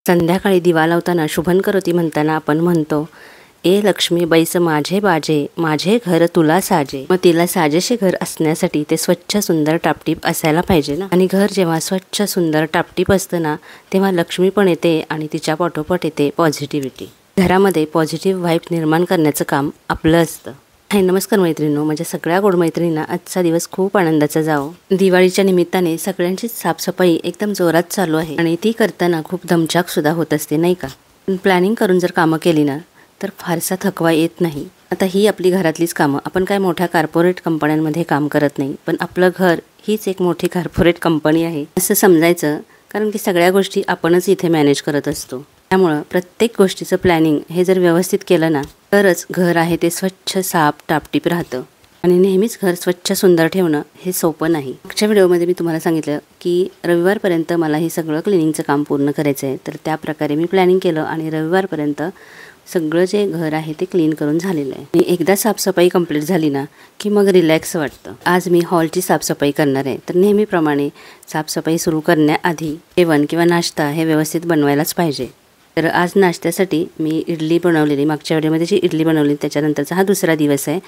संध्याकाळी दिवा लावताना शुभं करोती म्हणताना आपण म्हणतो, ए लक्ष्मी बैस माझे बाजे, माझे घर तुला साजे. मग तिला साजेसे घर असण्यासाठी ते स्वच्छ सुंदर टापटीप असायला पाहिजे ना. आणि घर जेव्हा स्वच्छ सुंदर टापटीप असतं ना, तेव्हा लक्ष्मी पण येते आणि तिच्या पाठोपाठ येते पॉझिटिव्हिटी. घरामध्ये पॉझिटिव्ह व्हाईब निर्माण करण्याचं काम आपलं असतं. हाय नमस्कार मैत्रिणींनो, माझ्या सगळ्या गोड मैत्रिणींना आजचा दिवस खूप आनंदाचा जावो. दिवाळीच्या निमित्ताने सगळ्यांची साफसफाई एकदम जोरात चालू आहे आणि ती करताना खूप दमछाक सुद्धा होत असते नाही का. प्लॅनिंग करून जर कामं केली ना तर फारसा थकवा येत नाही. आता ही आपली घरातलीच कामं, आपण काय मोठ्या कॉर्पोरेट कंपन्यांमध्ये काम करत नाही, पण आपलं घर हीच एक मोठी कॉर्पोरेट कंपनी आहे असं समजायचं. कारण की सगळ्या गोष्टी आपणच इथे मॅनेज करत असतो. त्यामुळं प्रत्येक गोष्टीचं प्लॅनिंग हे जर व्यवस्थित केलं ना तरच घर आहे ते स्वच्छ साफ टापटीप राहतं. आणि नेहमीच घर स्वच्छ सुंदर ठेवणं हे सोपं नाही. मागच्या व्हिडिओमध्ये मी तुम्हाला सांगितलं की रविवारपर्यंत मला हे सगळं क्लिनिंगचं काम पूर्ण करायचं आहे. तर त्याप्रकारे मी प्लॅनिंग केलं आणि रविवारपर्यंत सगळं जे घर आहे ते क्लीन करून झालेलं आहे. आणि एकदा साफसफाई कंप्लीट झाली ना की मग रिलॅक्स वाटतं. आज मी हॉलची साफसफाई करणार आहे. तर नेहमीप्रमाणे साफसफाई सुरू करण्याआधी जेवण किंवा नाश्ता हे व्यवस्थित बनवायलाच पाहिजे. तर आज नाश्त्यासाठी मी इडली बनवलेली, मागच्या व्हिडिओमध्ये जी इडली बनवली त्याच्यानंतरचा हा दुसरा दिवस आहे.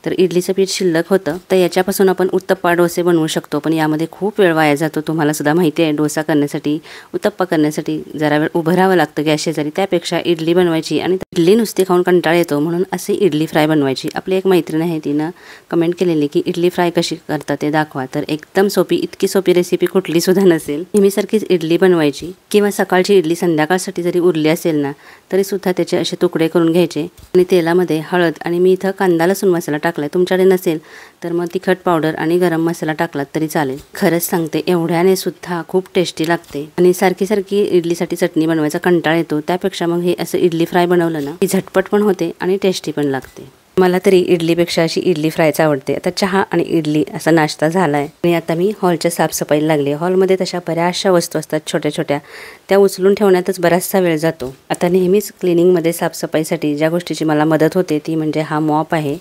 तर इडलीचं पीठ शिल्लक होतं, तर याच्यापासून आपण उत्तप्पा डोसे बनवू शकतो. पण यामध्ये खूप वेळ वाया जातो, तुम्हाला सुद्धा माहिती आहे. डोसा करण्यासाठी, उत्तप्पा करण्यासाठी जरा वेळ उभं राहावं लागतं गॅस शेजारी. त्यापेक्षा इडली बनवायची आणि इडली नुसती खाऊन कंटाळा येतो, म्हणून असे इडली फ्राय बनवायची. आपली एक मैत्रीण आहे, तिनं कमेंट केलेली की इडली फ्राय कशी करता ते दाखवा. तर एकदम सोपी, इतकी सोपी रेसिपी कुठली सुद्धा नसेल. नेहमीसारखीच इडली बनवायची किंवा सकाळची इडली संध्याकाळसाठी जरी उरली असेल ना तरी सुद्धा त्याचे असे तुकडे करून घ्यायचे आणि तेलामध्ये हळद आणि मी इथं कांदा लसूण मसाला टाकलाय. तुमच्याकडे नसेल तर मग तिखट पावडर आणि गरम मसाला टाकलात तरी चालेल. खरंच सांगते, एवढ्याने सुद्धा खूप टेस्टी लागते. आणि सारखी सारखी इडलीसाठी चटणी बनवायचा कंटाळा येतो, त्यापेक्षा मग हे असं इडली फ्राय बनवलं ना की झटपट पण होते आणि टेस्टी पण लागते. मला तरी इडलीपेक्षा अशी इडली फ्रायच आवडते. आता चहा आणि इडली असा नाश्ता झालाय आणि आता मी हॉलच्या साफसफाईला लागली. हॉलमध्ये तशा बऱ्याचशा वस्तू असतात छोट्या छोट्या, त्या उचलून ठेवण्यातच बराचसा वेळ जातो. आता नेहमीच क्लिनिंगमध्ये साफसफाईसाठी ज्या गोष्टीची मला मदत होते ती म्हणजे हा मॉप आहे.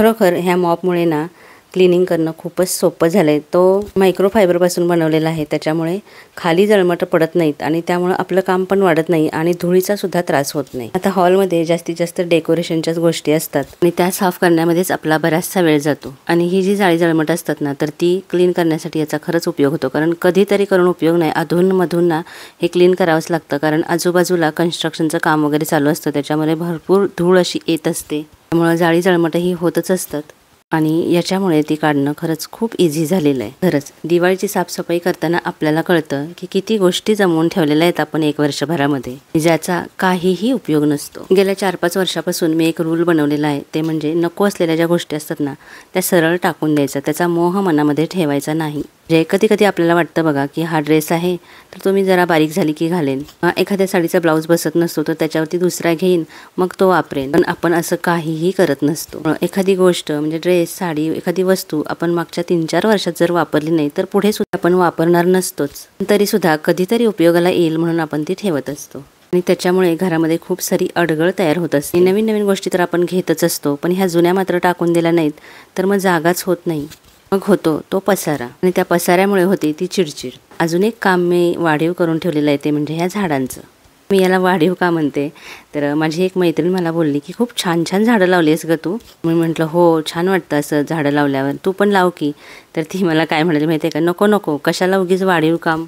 खरोखर ह्या मॉपमुळे ना क्लिनिंग करणं खूपच सोपं झालं आहे. तो मायक्रोफायबरपासून बनवलेला आहे, त्याच्यामुळे खाली जळमटं पडत नाहीत आणि त्यामुळं आपलं काम पण वाढत नाही आणि धुळीचा सुद्धा त्रास होत नाही. आता हॉलमध्ये जास्तीत जास्त डेकोरेशनच्याच गोष्टी असतात आणि त्या साफ करण्यामध्येच आपला बराचसा वेळ जातो. आणि ही जी जाळी जळमट असतात ना तर ती क्लीन करण्यासाठी याचा खरंच उपयोग होतो. कारण कधीतरी करून उपयोग नाही, अधूनमधून ना हे क्लीन करावंच लागतं. कारण आजूबाजूला कन्स्ट्रक्शनचं काम वगैरे चालू असतं, त्याच्यामुळे भरपूर धूळ अशी येत असते. त्यामुळं जाळी जळमटं ही होतच असतात आणि याच्यामुळे ती काढणं खरंच खूप इझी झालेलं आहे. खरंच दिवाळीची साफसफाई करताना आपल्याला कळतं की किती गोष्टी जमवून ठेवलेल्या आहेत आपण एक वर्षभरामध्ये, ज्याचा काहीही उपयोग नसतो. गेल्या 4-5 वर्षापासून मी एक रूल बनवलेला आहे, ते म्हणजे नको असलेल्या ज्या गोष्टी असतात ना त्या सरळ टाकून द्यायचा, त्याचा मोह मनामध्ये ठेवायचा नाही. जे कधी कधी आपल्याला वाटतं बघा की हा ड्रेस आहे तर तो मी जरा बारीक झाली की घालेन, एखाद्या साडीचा ब्लाऊज बसत नसतो तर त्याच्यावरती दुसरा घेईन मग तो वापरेन. पण आपण असं काहीही करत नसतो. एखादी गोष्ट म्हणजे ड्रेस, साडी, एखादी वस्तू आपण मागच्या 3-4 वर्षात जर वापरली नाही तर पुढे सुद्धा आपण वापरणार नसतोच. तरी सुद्धा कधीतरी उपयोगाला येईल म्हणून आपण ती ठेवत असतो आणि त्याच्यामुळे घरामध्ये खूप सारी अडगळ तयार होत असते. नवीन नवीन गोष्टी तर आपण घेतच असतो, पण ह्या जुन्या मात्र टाकून दिल्या नाहीत तर मग जागाच होत नाही. मग होतो तो पसारा आणि त्या पसाऱ्यामुळे होते ती चिडचिड. अजून एक काम मी वाढीव करून ठेवलेलं आहे, ते म्हणजे ह्या झाडांचं. मी याला वाढीव का म्हणते तर माझी एक मैत्रीण मला बोलली की खूप छान छान झाडं लावली आहेस गं तू. मी म्हटलं हो, छान वाटतं असं झाडं लावल्यावर, तू पण लाव की. तर ती मला काय म्हणाली माहिती आहे का, नको नको, कशाला उगीच वाढीव काम.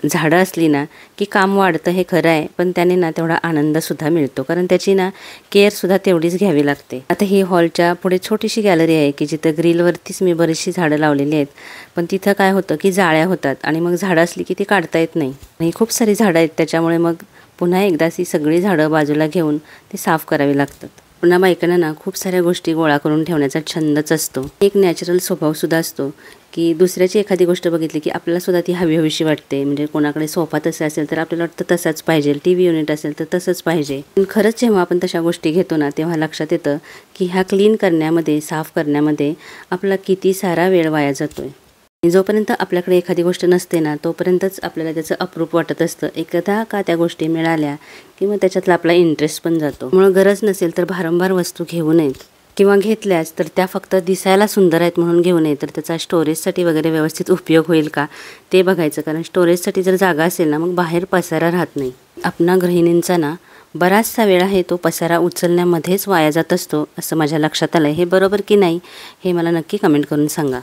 झाडं असली ना की काम वाढतं हे खरं आहे, पण त्याने ना तेवढा आनंदसुद्धा मिळतो, कारण त्याची ना केअरसुद्धा तेवढीच घ्यावी लागते. आता ही हॉलच्या पुढे छोटीशी गॅलरी आहे की जिथं ग्रिलवरतीच मी बरीचशी झाडं लावलेली आहेत, पण तिथं काय होतं की जाळ्या होतात आणि मग झाडं असली की ती काढता येत नाही आणि खूप सारी झाडं आहेत, त्याच्यामुळे मग पुन्हा एकदा ही सगळी झाडं बाजूला घेऊन ती साफ करावी लागतात. पुन्हा बायकांना ना खूप साऱ्या गोष्टी गोळा करून ठेवण्याचा छंदच असतो. एक नॅचरल स्वभावसुद्धा असतो की दुसऱ्याची एखादी गोष्ट बघितली की आपल्याला सुद्धा ती हवीशी वाटते. म्हणजे कोणाकडे सोफा तसा असेल तर आपल्याला वाटतं तसाच पाहिजे, टीव्ही युनिट असेल तर तसंच पाहिजे. पण खरंच जेव्हा आपण तशा गोष्टी घेतो ना तेव्हा लक्षात येतं की ह्या क्लीन करण्यामध्ये, साफ करण्यामध्ये आपला किती सारा वेळ वाया जातोय. जोपर्यंत आपल्याकडे एखादी गोष्ट नसते ना तोपर्यंतच आपल्याला त्याचं अप्रूप वाटत असतं. एकदा का त्या गोष्टी मिळाल्या की मग त्याच्यातला आपला इंटरेस्ट पण जातो. म्हणून गरज नसेल तर भारंभार वस्तू घेऊ नयेत. किंवा घेतल्यास तर त्या फक्त दिसायला सुंदर आहेत म्हणून घेऊ नये, तर त्याचा स्टोरेजसाठी वगैरे व्यवस्थित उपयोग होईल का ते बघायचं. कारण स्टोरेजसाठी जर जागा असेल ना, मग बाहेर पसारा राहत नाही. आपणा गृहिणींचा ना बराचसा वेळ आहे तो पसारा उचलण्यामध्येच वाया जात असतो, असं माझ्या लक्षात आलं. हे बरोबर की नाही हे मला नक्की कमेंट करून सांगा.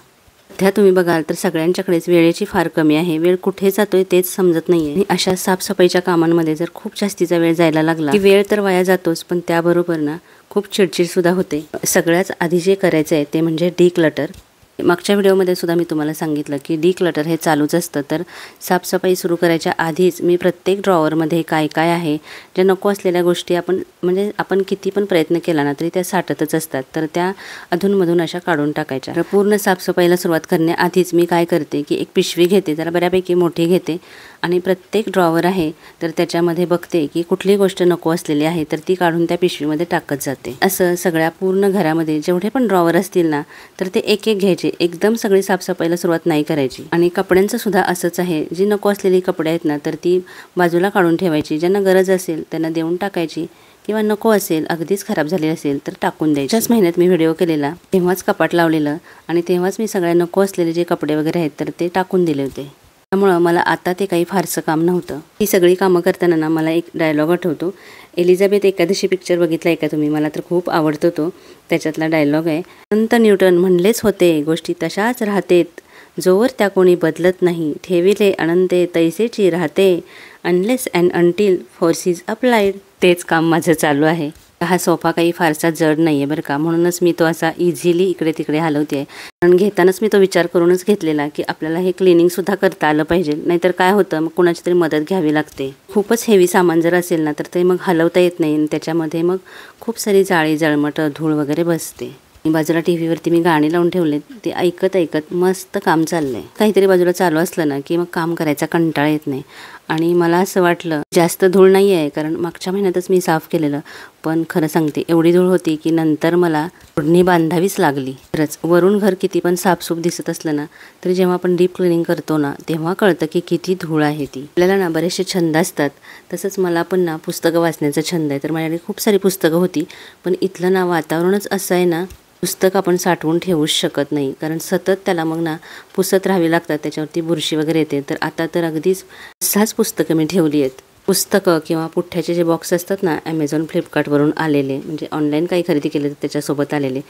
सध्या तुम्ही बघाल तर सगळ्यांच्याकडेच वेळेची फार कमी आहे. वेळ कुठे जातोय तेच समजत नाही आहे. आणि अशा साफसफाईच्या कामांमध्ये जर खूप जास्तीचा वेळ जायला लागला की वेळ तर वाया जातोच, पण त्याबरोबर ना खूप चिडचिडसुद्धा होते. सगळ्यात आधी जे करायचं आहे ते म्हणजे डिक्लटर. मागच्या व्हिडिओमध्ये सुद्धा मी तुम्हाला सांगितलं की डिक्लटर हे चालूच असतं. तर साफसफाई सुरू करायच्या आधीच मी प्रत्येक ड्रॉवरमध्ये काय काय आहे, ज्या नको असलेल्या गोष्टी आपण किती पण प्रयत्न केला ना तरी त्या साठतच असतात, तर त्या अधूनमधून अशा काढून टाकायच्या. तर पूर्ण साफसफाईला सुरुवात करण्याआधीच मी काय करते की एक पिशवी घेते, जरा बऱ्यापैकी मोठी घेते आणि प्रत्येक ड्रॉवर आहे तर त्याच्यामध्ये बघते की कुठली गोष्ट नको असलेली आहे तर ती काढून त्या पिशवीमध्ये टाकत जाते. असं सगळ्या पूर्ण घरामध्ये जेवढे पण ड्रॉवर असतील ना तर ते एक एक घ्यायचे. एकदम सगळी साफसफाईला सुरुवात नाही करायची. आणि कपड्यांचं सुद्धा असंच आहे. जी नको असलेली कपडे आहेत ना तर ती बाजूला काढून ठेवायची. ज्यांना गरज असेल त्यांना देऊन टाकायची, किंवा नको असेल अगदीच खराब झाली असेल तर टाकून द्यायची. त्याच महिन्यात मी व्हिडिओ केलेला तेव्हाच कपाट लावलेलं आणि तेव्हाच मी सगळ्या नको असलेले जे कपडे वगैरे आहेत तर ते टाकून दिले होते. त्यामुळं मला आता ते काही फारसं काम नव्हतं. ही सगळी कामं करताना ना मला एक डायलॉग आठवतो. एलिझाबेथ एकादशी पिक्चर बघितला आहे का तुम्ही? मला तर खूप आवडतो तो. त्याच्यातला डायलॉग आहे, संत न्यूटन म्हणलेच होते गोष्टी तशाच राहतेत, जोवर त्या कोणी बदलत नाही, ठेविले अनंते तैसेची राहते, unless and until force is applied. तेच काम माझं चालू आहे. हा सोफा काही फारसा जड नाही आहे बरं का, म्हणूनच मी तो असा इझिली इकडे तिकडे हलवते आहे. कारण घेतानाच मी तो विचार करूनच घेतलेला की आपल्याला हे क्लिनिंगसुद्धा करता आलं पाहिजे, नाहीतर काय होतं मग कुणाची तरी मदत घ्यावी लागते. खूपच हेवी सामान जर असेल ना तर ते मग हलवता येत नाही आणि त्याच्यामध्ये मग खूप सारी जाळी जळमट धूळ वगैरे बसते. बाजूला टीव्हीवरती मी गाणी लावून ठेवले, ते ऐकत ऐकत मस्त काम चाललंय. काहीतरी बाजूला चालू असलं ना की मग काम करायचा कंटाळा येत नाही. आणि मला असं वाटलं जास्त धूळ नाही आहे, कारण मागच्या महिन्यातच मी साफ केलेलं, पण खरं सांगते एवढी धूळ होती की नंतर मला ओढणी बांधावीच लागली. खरंच वरून घर किती पण साफसूफ दिसत असलं ना तरी जेव्हा आपण डीप क्लिनिंग करतो ना तेव्हा कळतं की किती धूळ आहे ती. आपल्याला ना बरेचसे छंद असतात, तसंच मला पण ना पुस्तकं वाचण्याचा छंद आहे. तर माझ्याकडे खूप सारी पुस्तकं होती, पण इथलं ना वातावरणच असं आहे ना, पुस्तक आपण साठवून ठेवूच शकत नाही, कारण सतत त्याला मग ना पुसत राहावी लागतात, त्याच्यावरती बुरशी वगैरे येते. तर आता तर अगदीच 6 पुस्तकं मी ठेवली आहेत. पुस्तकं किंवा पुठ्ठ्याचे जे बॉक्स असतात ना ॲमेझॉन फ्लिपकार्टवरून आलेले, म्हणजे ऑनलाईन काही खरेदी केले तर त्याच्यासोबत आलेले,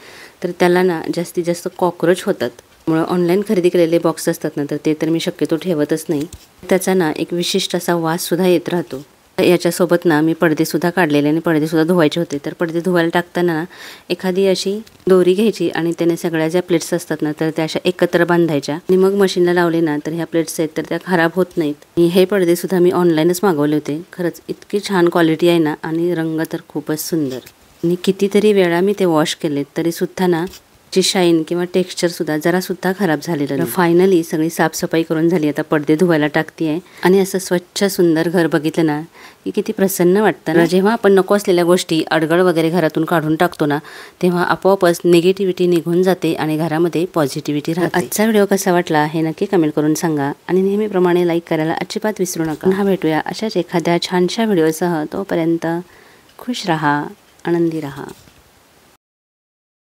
तर त्याला ना जास्तीत जास्त कॉक्रोच होतात. त्यामुळं ऑनलाईन खरेदी केलेले बॉक्स असतात ना तर ते तर मी शक्यतो ठेवतच नाही. त्याचा ना एक विशिष्ट असा वाससुद्धा येत राहतो. याच्यासोबत ना मी पडदेसुद्धा काढलेले आणि पडदेसुद्धा धुवायचे होते. तर पडदे धुवायला टाकताना ना एखादी अशी दोरी घ्यायची आणि त्याने सगळ्या ज्या प्लेट्स असतात ना तर त्या अशा एकत्र बांधायच्या आणि मग मशीनला लावले ना तर ह्या प्लेट्स आहेत तर त्या खराब होत नाहीत. आणि हे पडदेसुद्धा मी ऑनलाईनच मागवले होते. खरंच इतकी छान क्वालिटी आहे ना, आणि रंग तर खूपच सुंदर. आणि कितीतरी वेळा मी ते वॉश केलेत तरीसुद्धा ना ची शाईन किंवा टेक्स्चरसुद्धा जरासुद्धा खराब झालेलं नाही. फायनली सगळी साफसफाई करून झाली, आता पडदे धुवायला टाकते आहे. आणि असं स्वच्छ सुंदर घर बघितलं ना की किती प्रसन्न वाटतं ना. जेव्हा आपण नको असलेल्या गोष्टी अडगळ वगैरे घरातून काढून टाकतो ना तेव्हा आपोआपच निगेटिव्हिटी निघून जाते आणि घरामध्ये पॉझिटिव्हिटी राहते. आजचा व्हिडिओ कसा वाटला हे नक्की कमेंट करून सांगा आणि नेहमीप्रमाणे लाईक करायला अजिबात विसरू नका. पुन्हा भेटूया अशाच एखाद्या छानशा व्हिडिओसह. तोपर्यंत खुश राहा, आनंदी राहा.